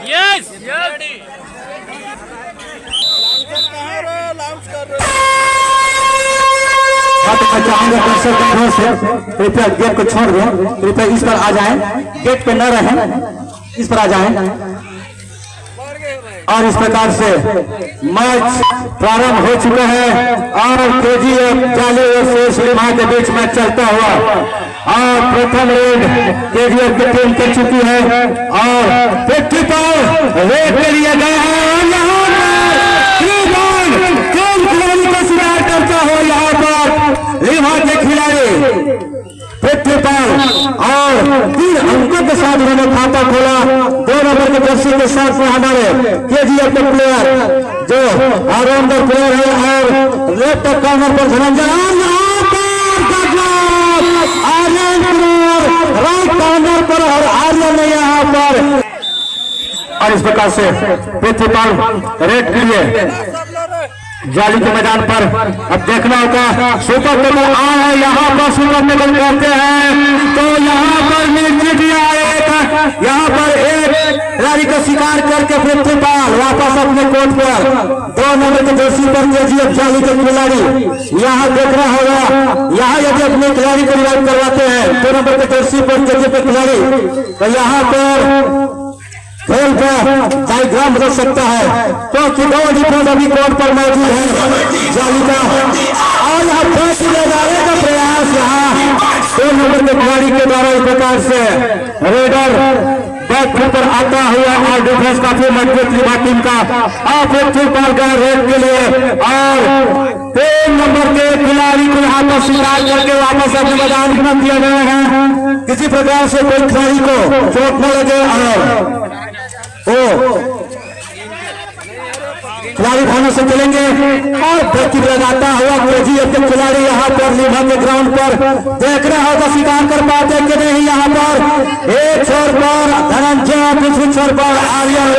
Yes चाहूंगा दर्शक बंधुओं से कृपया गेट को छोड़ दें, कृपया इस पर आ जाएं, गेट पे न रहें, इस पर आ जाएं। और इस प्रकार से मैच प्रारंभ हो चुका है और केजीएफ जाली वर्सेस लिम्हा के बीच मैच चलता हुआ और प्रथम रेड केजीएफ की टीम कर चुकी है और 55 रेड के लिए गए हैं और यहाँ का शिकार करता हो यहाँ पर लिम्हा के खिलाड़ी 55 और 3 अंकों के साथ उन्होंने खाता खोला। 2 नंबर के जर्सी के साथ में हमारे केजीएफ के प्लेयर जो ऑलराउंडर प्लेयर है और लेफ्ट कॉर्नर पर धनंजय राइट कॉर्नर पर और आर्यन ने यहाँ पर और इस प्रकार से पृथ्वीपाल रेड के लिए जाली के मैदान पर अब देखना होगा सुपर टेबल आया है यहाँ पर सुपर टेबल कहते हैं तो यहाँ पर नीचे भी आएगा। यहाँ पर एक खिलाड़ी का शिकार करके पृथ्वीपाल वापस अपने कोर्ट पर 2 नंबर के जर्सी पर केजीएफ जाली के खिलाड़ी यहाँ देखना होगा। यहाँ यदि अपने खिलाड़ी को रिवाइव करवाते हैं 2 नंबर के जर्सी पर केजीएफ के खिलाड़ी तो यहाँ पर खेल का डायग्राम बदल सकता है क्योंकि 2 डिफेंस अभी कोर्ट पर मौजूद है जाली का और यहाँ फेंक दिए जाने का प्रयास यहाँ 2 नंबर के खिलाड़ी के द्वारा इस प्रकार से रेडर बैक पर आता हुआ और डिफेंस काफी मजबूत लिम्हा टीम का आप पृथ्वीपाल गए रेड के लिए और 3 नंबर के खिलाड़ी को यहाँ पर शिकार करके वापस अपने मैदान में दिया गया है। किसी प्रकार से कोई खिलाड़ी को चोट न लगे और खिलाड़ी खाने से चलेंगे और बैटिंग लगाता हुआ केजीएफ के खिलाड़ी यहाँ पर लिम्हा के ग्राउंड पर देख रहे होगा शिकार कर पाते कि नहीं। यहाँ पर एक छोर पर धनंजय दूसरी छोर पर आर्यन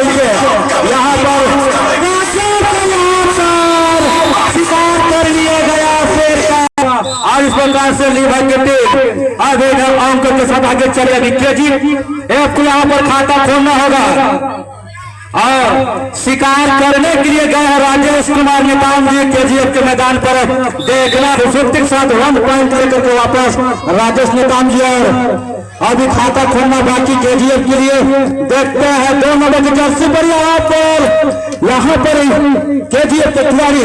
यहाँ पर शिकार कर लिया गया शेर का और इस प्रकार से लिम्हा की टीम आगे अंक के साथ आगे चलेगी। केजीएफ को यहाँ पर खाता खोलना होगा और शिकार करने के लिए गए राजेश कुमार नेताम जी केजीएफ के मैदान पर देखना के साथ 1 पॉइंट लेकर के वापस राजेश नेताम जी और अभी खाता खोलना बाकी केजीएफ के लिए देखते हैं 2 नंबर की जर्सी पर यहाँ पर केजीएफ के खिलाड़ी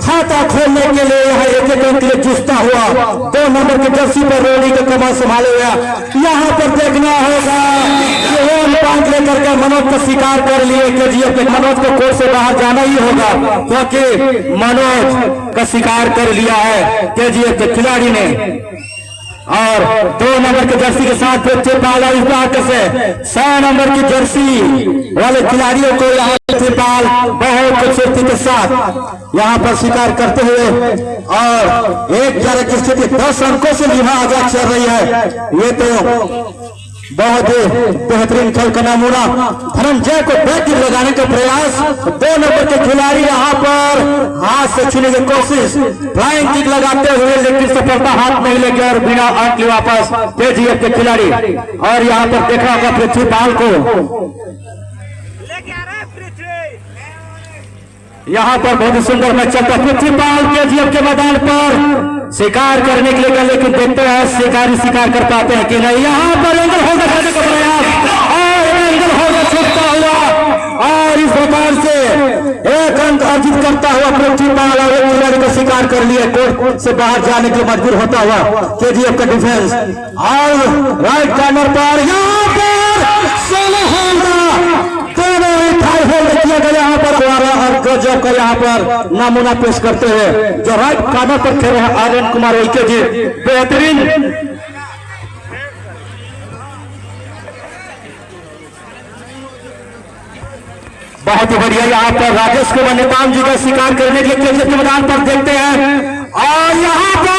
खाता खोलने के लिए यहाँ एक अंक के लिए जूझता हुआ 2 नंबर की जर्सी पर रोडी का कमान संभाले हुआ यहाँ पर देखना होगा पॉइंट लेकर के मनोज का शिकार कर लिए केजीएफ के मनोज को कोर्ट से बाहर जाना ही होगा क्योंकि मनोज का शिकार कर लिया है केजीएफ के खिलाड़ी ने और 2 नंबर की जर्सी के साथ पृथ्वीपाल इस बात से 6 नंबर की जर्सी वाले खिलाड़ियों को यहाँ पृथ्वीपाल बहुत खूबसूरती के साथ यहाँ पर शिकार करते हुए और 1-11 की स्थिति 10 अंकों से लिम्हा आगे चल रही है। ये तो बहुत बेहतरीन खेल का नमूना धनंजय को बैटिंग लगाने का प्रयास 2 नंबर के खिलाड़ी यहाँ पर हाथ से छूने की कोशिश फ्लाइंग किक लगाते हुए लेकिन सफलता हाथ नहीं लगी और बिना अंक वापस केजीएफ के खिलाड़ी और यहाँ पर देखा होगा पृथ्वीपाल को यहाँ पर बहुत ही सुंदर मैच चलता पृथ्वीपाल केजीएफ के मैदान पर शिकार करने के लिए लेकिन देखते हैं शिकारी शिकार कर पाते हैं कि नहीं। यहाँ पर एंगल होगा करने का प्रयास और एंगल होगा छूटता हुआ और इस प्रकार से 1 अंक अर्जित करता हुआ पृथ्वीपाल और एक खिलाड़ी का शिकार कर लिया कोर्ट से बाहर जाने के लिए मजबूर होता हुआ केजीएफ का डिफेंस और राइट कॉर्नर पर यहाँ पर किया गया यहाँ पर और गजब का यहाँ पर नमूना पेश करते हुए जो राइट कॉर्नर पर खेल रहे हैं आर्यन कुमार ओके जी बेहतरीन बहुत ही बढ़िया। यहाँ पर राजेश कुमार नेताम जी का शिकार करने के लिए केजीएफ के मैदान पर देखते हैं और यहाँ पर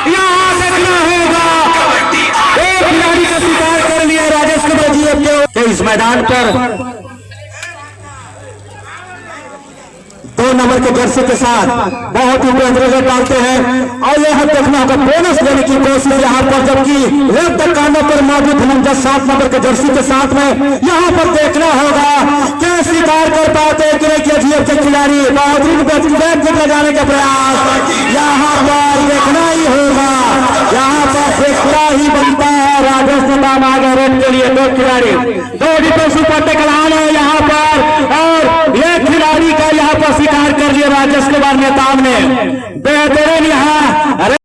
यहाँ देखना होगा एक खिलाड़ी का शिकार कर लिया राजेश कुमार जी के इस मैदान पर 2 नंबर के जर्सी के साथ बहुत ही बेहतरीन डालते हैं। और यह देखना होगा बोनस लेने की कोशिश यहाँ पर, जबकि लेफ्ट कानों पर मौजूद धनंजय 7 नंबर के जर्सी के साथ में यहाँ पर देखना होगा क्या शिकार कर पाते कि नहीं केजीएफ के खिलाड़ी। बेहतरीन जाने का प्रयास यहाँ पर देखना ही होगा, यहाँ पर देखना ही बनता है। राजेश नेताम आगे रेड के लिए 2 खिलाड़ी, 2 डिफेंसिव पर टकरान है यहाँ पर, और ये खिलाड़ी का यहाँ पर शिकार कर लिया राजेश कुमार नेताम ने। बेहतरीन यहाँ और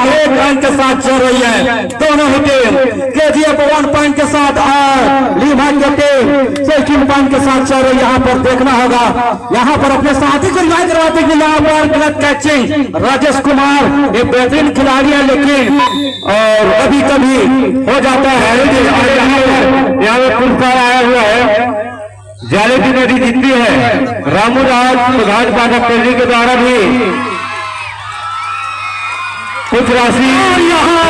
1 अंक के साथ चल रही है दोनों ही टीम। केजीएफ 1 पॉइंट के साथ और लीमा की टीम 16 पॉइंट के साथ चल रही है। यहाँ पर देखना होगा, यहाँ पर अपने साथी को रिवाइव करवाते कि यहाँ पर गलत कैचिंग राजेश कुमार एक बेहतरीन खिलाड़ी है, लेकिन और कभी कभी हो जाता है। यहाँ पर पुरस्कार आया हुआ है, जाले की नदी जीतती है रामू राज भाजपा के द्वारा भी कुछ राशि यहाँ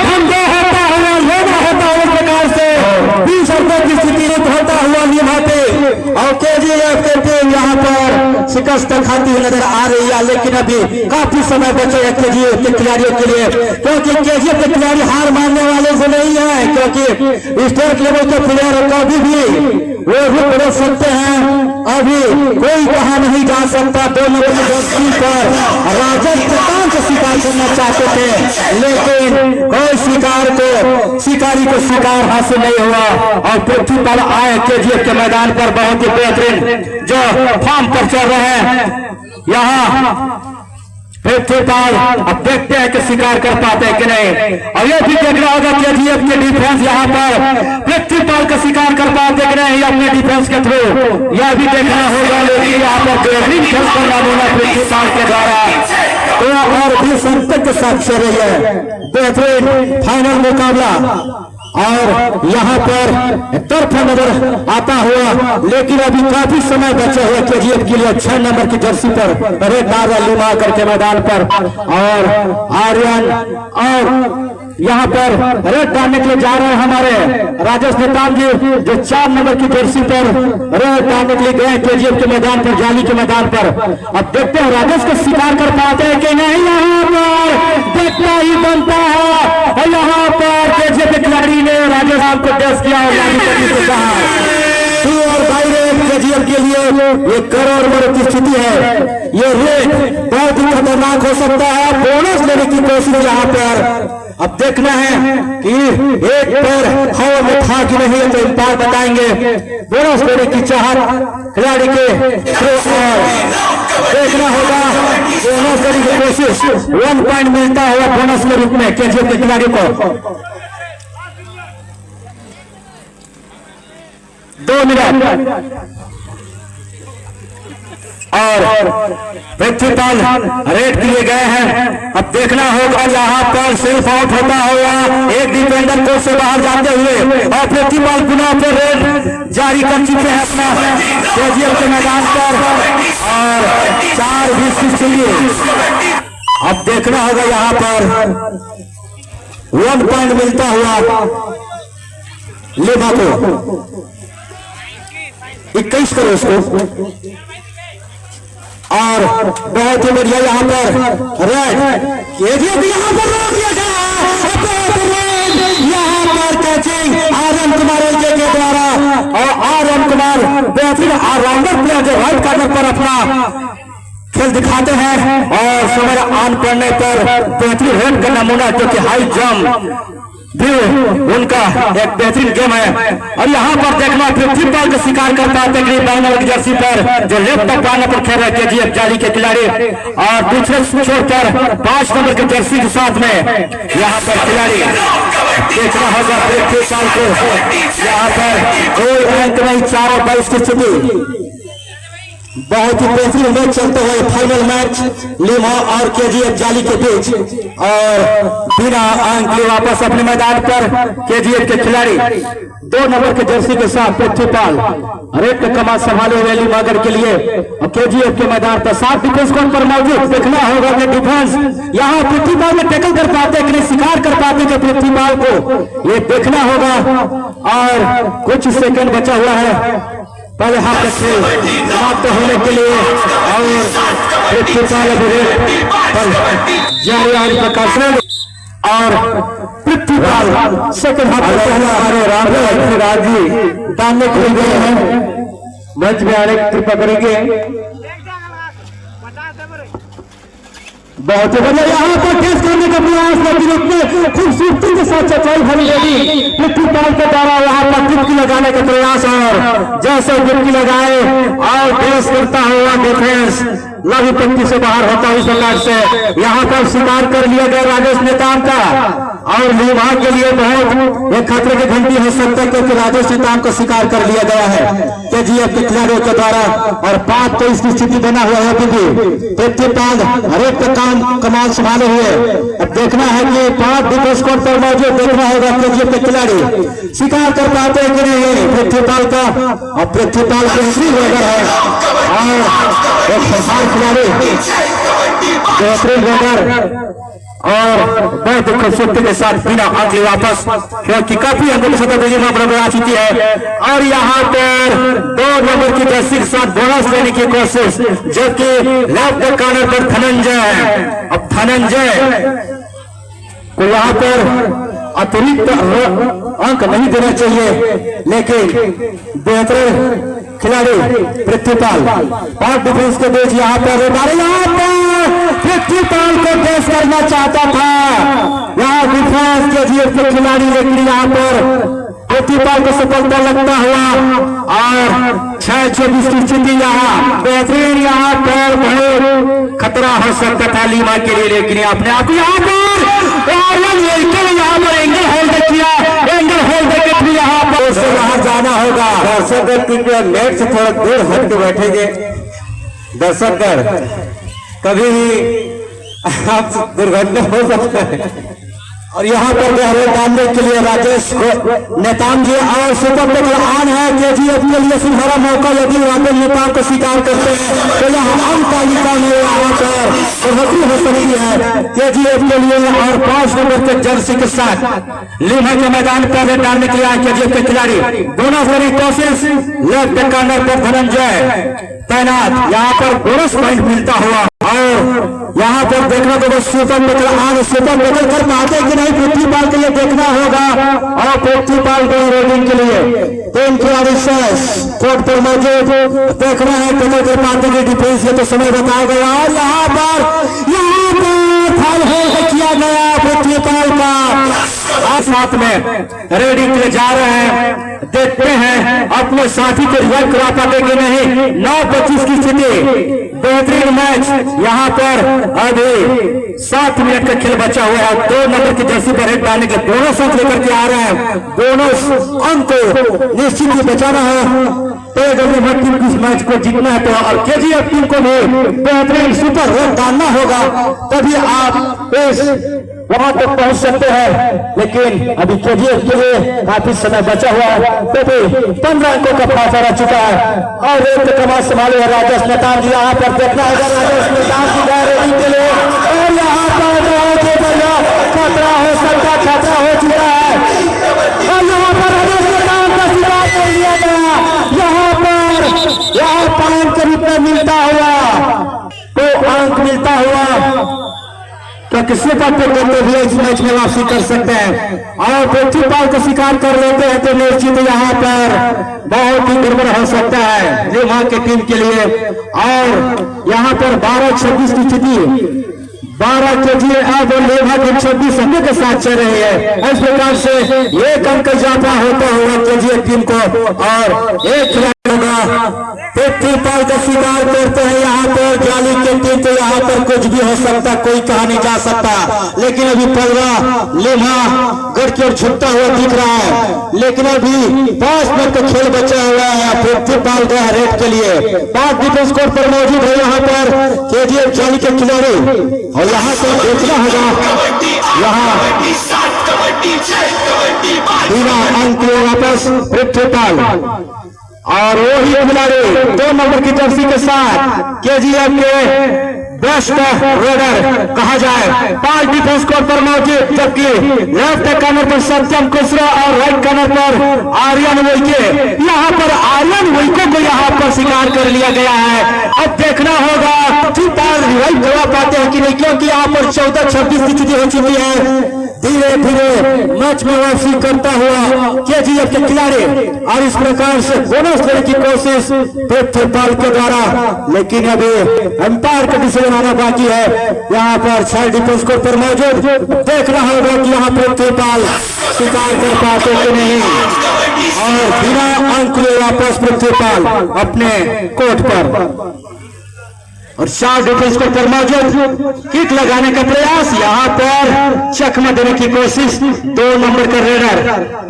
धंधे होता हुआ लेना होता है। इस प्रकार से 20 अंकों की स्थिति होता हुआ निभाते और केजीएफ के टीम यहाँ पर शिकस्त खाती हुई नजर आ रही है, लेकिन अभी काफी समय बचे है केजीएफ के खिलाड़ियों के लिए, क्योंकि केजीएफ के खिलाड़ी हार मानने वाले से नहीं है, क्योंकि स्टेट लेवल के प्लेयर कभी भी वो रुक रह सकते हैं। अभी कोई कहा नहीं जा सकता। 2 नंबर की जर्सी पर राजस्थान से शिकार करना चाहते थे, लेकिन कोई शिकारी को शिकार हासिल नहीं हुआ। और पृथ्वी पर आए केजीएफ के मैदान पर बहुत ही बेहतरीन जो फॉर्म पर चल रहे हैं यहाँ पृथ्वीपाल। अब देखते हैं कि शिकार कर पाते हैं कि नहीं। और यह भी देखना होगा केजीएफ के डिफेंस यहाँ पर पृथ्वीपाल का शिकार कर पाते कि नहीं अपने डिफेंस के थ्रू, यह भी देखना होगा। लेकिन यहाँ पर बेहतरीन खेल करना होगा पृथ्वीपाल के द्वारा, तो और भी संकट के साथ चल रही है बेहतरीन फाइनल मुकाबला। और यहाँ पर तरफा नजर आता हुआ, लेकिन अभी काफी समय बचे हुए केजीएफ के लिए 6 नंबर की जर्सी पर रेड डाल लिमा करके मैदान पर, और आर्यन और यहाँ पर रेड डालने के लिए जा रहे हैं हमारे राजेश नेताम जी, जो 4 नंबर की जर्सी पर रेड डालने के लिए गए केजीएफ के मैदान पर, जाली के मैदान पर। अब देखते हैं राजेश को शिकार कर पाते हैं कि नहीं। यहाँ पर देखना ही बनता है, और यहाँ पर केजीएफ के खिलाड़ी ने राजेश को टेस्ट किया और जाली करने को कहा। और डायरेक्ट केजीएफ के लिए 1 करोड़ रुपए की स्थिति है। ये रेड बहुत ही खतरनाक हो सकता है। बोनस लेने की कोशिश यहाँ पर। अब देखना है कि एक पैर हवा में था कि नहीं, तो अंपायर बताएंगे। बोनस लेने की चाहत खिलाड़ी के, और देखना होगा बोनस लेने की कोशिश। 1 पॉइंट मिलता हुआ बोनस के रूप में केजीएफ के खिलाड़ी को। 2 मिनट और पृथ्वीपाल रेड किए गए हैं। अब देखना होगा यहाँ पर सेल्फ आउट होता हुआ एक डिफेंडर कोर्ट से बाहर जाते हुए, और पृथ्वीपाल पुनः पर रेड जारी कर चुके हैं अपना केजीएफ के मैदान पर, और 4 20 के लिए। अब देखना होगा यहाँ पर 1 पॉइंट मिलता हुआ लेबा को। 21 करो उसको, और बहुत ही बढ़िया यहाँ पर रेड यहाँ पर रोक दिया गया। यहाँ पर कैचिंग आर्यन कुमार के द्वारा, और आर्यन कुमार बेहतरीन ऑलराउंडर प्लेयर जो राइट कॉर्नर पर अपना खेल दिखाते हैं, और समय ऑन करने पर बेहतरीन रन का नमूना, जो कि हाई जंप भी उनका एक बेहतरीन गेम है। और यहाँ पर देखना पृथ्वीपाल का शिकार कर पाते हैं की जर्सी पर, जो लेफ्ट पाने पर खेल रहे केजीएफ जाली के खिलाड़ी, और दूसरे छोर पर 5 नंबर की जर्सी के साथ में यहाँ पर खिलाड़ी। देखना होगा पृथ्वीपाल को, यहाँ पर कोई अंक नहीं, 4-22 की स्थिति। बहुत ही बेहतरीन मैच चलते हुए फाइनल मैच लिमा और केजीएफ जाली के बीच, और बिना अंक लिए वापस अपने मैदान पर केजीएफ के खिलाड़ी 2 नंबर के जर्सी के साथ पृथ्वीपाल रेड का कमान संभाले हुए लिमागर के लिए, और केजीएफ के मैदान पर 7 डिफेंस कोड पर मौजूद। देखना होगा कि डिफेंस यहाँ पृथ्वीपाल में टैकल कर पाते कि नहीं, शिकार कर पाते कि पृथ्वीपाल को, ये देखना होगा। और कुछ सेकंड बचा हुआ है पहले हाफ का खेल समाप्त होने के लिए और पृथ्वीपाल पर जारी आज प्रकाश और पृथ्वीपाल सेकंड हाफ में पहला राजी डालने के लिए गए हैं। मंच में आने की कृपा करेंगे। बहुत ही बढ़िया यहाँ पर टेस्ट करने का प्रयास, लेकिन इतने खूबसूरती के साथ चचाई भरी लगी पृथ्वीपाल के द्वारा यहाँ पर डुबकी लगाने का प्रयास, और जैसे डुबकी लगाए और टेस्ट करता हुआ डिफेंस लघु पंक्ति से बाहर होता है। इस प्रकार से यहाँ पर शिकार कर लिया गया राजेश नेताम का, और विभाग के लिए बहुत एक खतरे की घंटी हो सकता है क्योंकि राजेश नेताम को शिकार कर लिया गया है केजीएफ के खिलाड़ियों के द्वारा, और 5-23 की स्थिति बना हुआ है। पृथ्वीपाल हरेक काम कमाल संभाले हुए, अब देखना है कि 5 डिफेंस कोर्ट पर मौजूद देखना होगा केजीएफ के खिलाड़ी शिकार कर पाते हैं कि नहीं पृथ्वीपाल का। और पृथ्वीपाल बेहतरीन रेडर है और एक शानदार खिलाड़ी, बेहतरीन रेडर और बहुत खूबसूरती के साथ बिना आंकड़े वापस, क्योंकि काफी अंकों की सतह बराबर आ चुकी है। और यहाँ पर 2 नंबर की जर्सी के साथ बोनस लेने की कोशिश, जो कि लेफ्ट कॉर्नर पर धनंजय, अब धनंजय को यहाँ पर अतिरिक्त अंक नहीं देना चाहिए, लेकिन बेहतर खिलाड़ी पृथ्वीपाल 5 डिफेंस के बीच यहाँ पर पृथ्वीपाल को टेस्ट करना चाहता था यहाँ डिफेंस के जीएफ के खिलाड़ी, लेकिन यहाँ पर पृथ्वीपाल को सफलता लगता हुआ और 6-24 की स्थिति यहाँ बेहतरीन, यहाँ पर बहुत खतरा हो सकता था लीमा के लिए, लेकिन अपने आप यहाँ पर एंगल होल्ड किया, एंगल होल्ड करके यहाँ पर से बाहर जाना होगा। दर्शक नेट से थोड़ा दूर हट के बैठेंगे। दर्शक कभी आप दुर्घटना हो सकता है। और यहाँ पर गहरे डालने के लिए राजेश नेताम जी और सुपर टेकल आन है केजीएफ के लिए सुनहरा मौका, यदि राजेश नेताम को स्वीकार करते हैं तो यहाँ अंक तालिका में यहाँ पर बढ़ोतरी हो सकती है केजीएफ के लिए। और 5 नंबर के जर्सी के साथ लीमा के मैदान पर डालने के लिए केजीएफ के खिलाड़ी, दोनों बड़ी कोशिश लेफ्ट कॉर्नर पर धनंजय तैनात, यहाँ पर बोनस पॉइंट मिलता हुआ। और यहाँ पर देखना तो सुपर टेकल आन सुपर टेकल कर पाते कि नहीं पृथ्वीपाल के लिए देखना होगा, और पृथ्वीपाल को रेडिंग के लिए 3 खिलाड़ी कोर्ट पर मौजूद देखना है टेकल कर पाते कि डिफेंस ये तो समय बताया गया। और यहाँ पर फाउल होल्ड किया गया पृथ्वीपाल का, साथ में रेडिंग के लिए जा रहे हैं, देखते हैं अपने साथी को रिवाइव करा पाते कि नहीं। 9-25 की स्थिति, बेहतरीन मैच यहाँ पर अभी 7 मिनट का खेल बचा हुआ है। 2 नंबर की जर्सी पर हेड डालने के दोनों साथ लेकर के आ रहे हैं, दोनों अंक को निश्चित ही बचाना है तो टीम को इस मैच को जीतना है। तो और केजीएफ टीम को भी बेहतरीन सुपर रन डालना होगा, तभी आप इस वहां तक पहुंच सकते हैं। लेकिन अभी केजीएफ के लिए काफी समय बचा हुआ है, तो भी 15 अंकों का फासला रह चुका है। और रेड कमाल संभाले है राजेश नेताम जी, यहाँ पर देखना होगा राजेश नेताम की रेडिंग के लिए। और यहाँ पर बहुत ही बढ़िया खतरा हो सकता, खतरा हो चुका है, और यहाँ पर राजेश नेताम का शिकार कर लिया गया। यहाँ पर अंक के रूप में मिलता हुआ, तो अंक मिलता हुआ तो किसी का करते हुए इस मैच में वापसी कर सकते हैं। और पृथ्वीपाल को शिकार कर लेते हैं तो निश्चित यहाँ पर बहुत ही गड़बड़ हो सकता है लीमा की टीम के लिए। और यहाँ पर 12-26 की स्थिति, 12 केजी अब लीमा के 26 अंकों के साथ चल रही है। इस प्रकार से एक अंक इजाफा होता हुआ केजी टीम को, और एक खिलाड़ी होगा पृथ्वीपाल का शिकार करते हैं यहाँ पर जाली के टीम, तो यहाँ पर कुछ भी हो सकता, कोई कहा नहीं जा सकता। लेकिन अभी पलवा लीमा गढ़ की ओर झुकता हुआ दिख रहा है, लेकिन अभी 5 मिनट का खेल बचा हुआ है। पृथ्वीपाल गया रेड के लिए, 5 डिफेंस कोर्ट पर मौजूद है यहाँ पर केजीएफ जाली के खिलाड़ी, और यहाँ से देखना होगा यहाँ बिना अंक वापस पृथ्वीपाल। और वही खिलाड़ी 2 नंबर की जर्सी के साथ केजीएफ के बेस्ट रेडर कहा जाए। 5 डिफेंस कोर्ट पर मौजूद, जबकि लेफ्ट कॉर्नर पर सत्यम कुशरा और राइट कॉर्नर पर आर्यन वोइके। यहाँ पर आर्यन वोइके को यहाँ पर शिकार कर लिया गया है। अब देखना होगा रिवाइव करवा पाते हैं कि नहीं, क्योंकि यहाँ पर 14-26 की स्थिति हो चुकी है। धीरे धीरे मैच में वापसी करता हुआ केजीएफ के खिलाड़ी, और इस प्रकार से बोनस लेने की कोशिश पृथ्वीपाल के द्वारा, लेकिन अभी अंपायर का डिसीजन आना बाकी है। यहाँ पर 6 डिफेंस कोर्ट पर मौजूद, देखना होगा कि यहाँ पृथ्वीपाल शिकार कर पाते कि नहीं, और बिना अंक लिए वापस पृथ्वीपाल अपने कोर्ट पर। और 4 डिफेंस कोर्ट पर मौजूद, किक लगाने का प्रयास, यहाँ पर चकमा देने की कोशिश 2 नंबर का रेडर।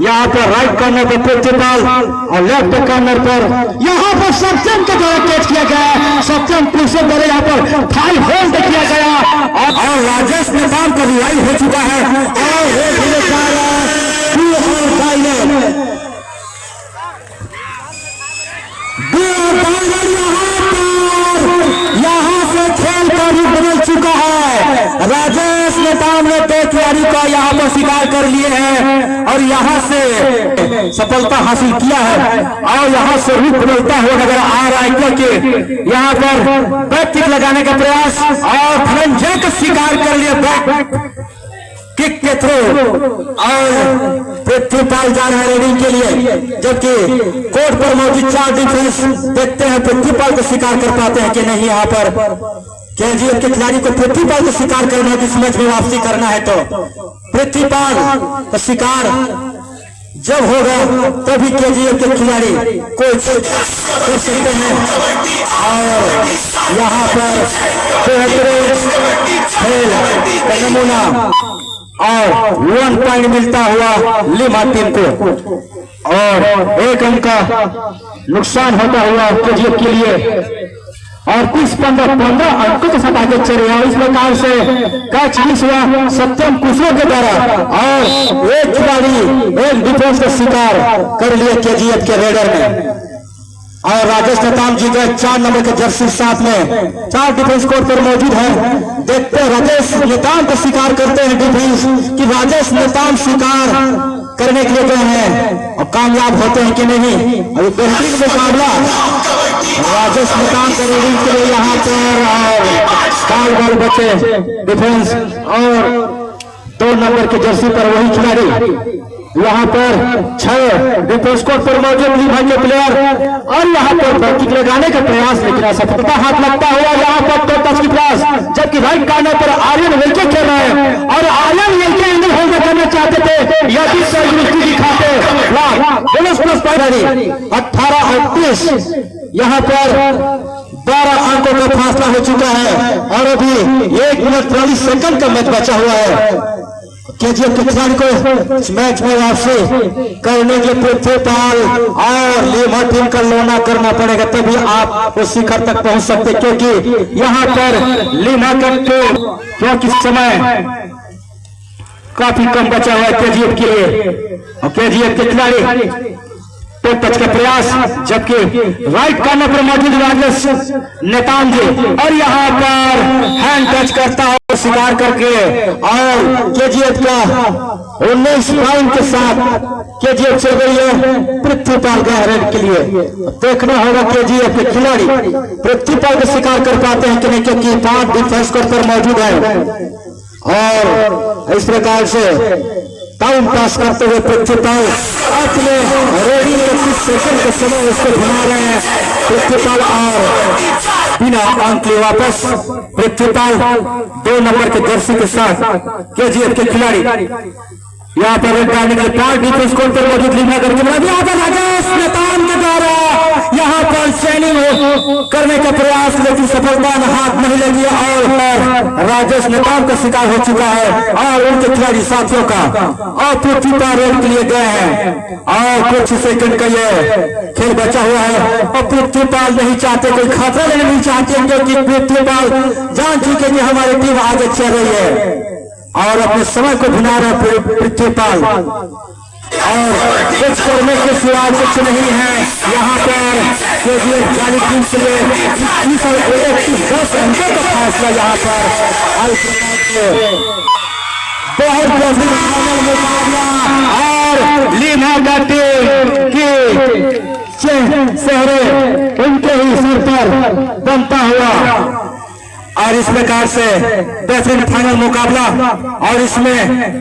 यहाँ पर राइट कॉर्नर पर पृथ्वीपाल और लेफ्ट कॉर्नर पर यहाँ पर सत्यम के द्वारा कैच किया गया। सत्यम पुरुषों द्वारा यहाँ पर 5 होल्ड किया गया, और राजेश नेताम का रिवाइव हो चुका है। और खेल का भी बदल चुका है। राजेश नेताम ने 2 खिलाड़ी को यहाँ पर शिकार कर लिए हैं और यहाँ से सफलता हासिल किया है, और यहाँ से रुख बदलता हुआ नजर आ रहा है, क्योंकि यहाँ पर बैक किक लगाने का प्रयास और धनंजय को शिकार कर लिए बैक किक के थ्रू, और पृथ्वीपाल जा रहे हैं रेडिंग के लिए, जबकि कोर्ट पर मौजूद 4 डिफेंस देखते हैं पृथ्वीपाल को शिकार कर पाते हैं कि नहीं। यहाँ पर केजीएफ के खिलाड़ी को पृथ्वीपाल को शिकार करना है, इस मैच में वापसी करना है तो पृथ्वीपाल का शिकार जब होगा तभी केजीएफ के खिलाड़ी कुछ कर सकते हैं। और यहाँ पर बेहतरीन खेल का नमूना और 1 पॉइंट मिलता हुआ लिमा टीम को, और 1 अंक का नुकसान होता हुआ केजीएफ के लिए, और 30-15 अंकों के साथ आगे चल रहे हैं। इस प्रकार से कैच मिस हुआ सत्यम कुशवा के द्वारा, और 1 खिलाड़ी 1 डिफेंस का शिकार कर लिया केजीएफ के रेडर ने। और राजेश नेताम जी गए 4 नंबर के जर्सी साथ में 4 डिफेंस कोर्ट पर मौजूद है। देखते हैं राजेश नेताम को शिकार करते हैं डिफेंस, कि राजेश नेताम शिकार करने के लिए गए हैं और कामयाब होते हैं कि नहीं। अभी बेहतरीन मुकाबला राजेश नेताम के रेडिंग के लिए यहाँ पर बॉल बचे डिफेंस, और 2 नंबर के जर्सी पर वही खिलाड़ी। यहाँ पर 6 डिफेंस कोर्ट पर मौजूद भाई के प्लेयर, और यहाँ पर किक लगाने का प्रयास, लेकिन असफलता हाथ लगता हुआ यहाँ पर टच की प्रयास, जबकि राइट कॉर्नर पर आर्यन वेल्के खेल रहे हैं, और आर्यन वेल्के इंडियन होल्ड करना चाहते थे, यदि दिखाते 18-38। यहाँ पर 12 अंकों का फासला हो चुका है, और अभी 1 मिनट 43 सेकंड का मैच बचा हुआ है। केजीएफ के खिलाड़ी को इस मैच में वापसी करने के पृथ्वीपाल और लिमा टीम का लोना करना पड़ेगा, तभी आप उस शिखर तक पहुंच सकते, क्योंकि यहाँ पर लिमा का क्योंकि समय काफी कम बचा हुआ है केजीएफ के लिए, और केजीएफ के खिलाड़ी तो टच का प्रयास, जबकि राइट कॉर्नर पर मौजूद राजेश नेताम जी, और यहाँ पर हैंड टच करता है शिकार करके, और केजीएफ का 19 पॉइंट के साथ केजीएफ चल गई है पृथ्वीपाल गहरेड के लिए। देखना होगा केजीएफ के खिलाड़ी पृथ्वीपाल को शिकार कर पाते हैं कि नहीं, क्योंकि 5 डिफेंस कोर्ट पर मौजूद है, और इस प्रकार से टाइम पास करते हुए पृथ्वीपाल अपने रेडिंग के 30 सेकंड के समय उसको घुमा रहे हैं पृथ्वीपाल, और बिना अंक लिए वापस पृथ्वीपाल 2 नंबर के जर्सी के साथ केजीएफ के खिलाड़ी यहाँ पर डालने के 5 डिफेंस कोर्ट पर मौजूद लिखा करके यहाँ पर राजेश नेताम के द्वारा यहाँ पर चैनिंग करने का प्रयास, लेकिन सफलता हाथ नहीं लगी, और राजेश नेताम का शिकार हो चुका है, और उनके खिलाड़ी साथियों का, और पृथ्वीपाल रेड के लिए गए हैं, और कुछ सेकंड का ये खेल बचा हुआ है, और पृथ्वीपाल नहीं चाहते, कोई खतरा लेना नहीं चाहते, क्योंकि पृथ्वीपाल जान चुके कि हमारी टीम आगे चल रही है, और अपने समय को भुना रहे पृथ्वीपाल। और कुछ करने के सिवा कुछ नहीं है यहाँ पर। KGF वाली टीम के लिए 21 और 10 अंकों का फासला यहाँ पर। और इस प्रकार से बहुत जल्दी फाइनल मुकाबला और लीमा का टीम की चेहरे उनके ही सिर पर बनता हुआ। और इस प्रकार से बेहतरीन फाइनल मुकाबला और इसमें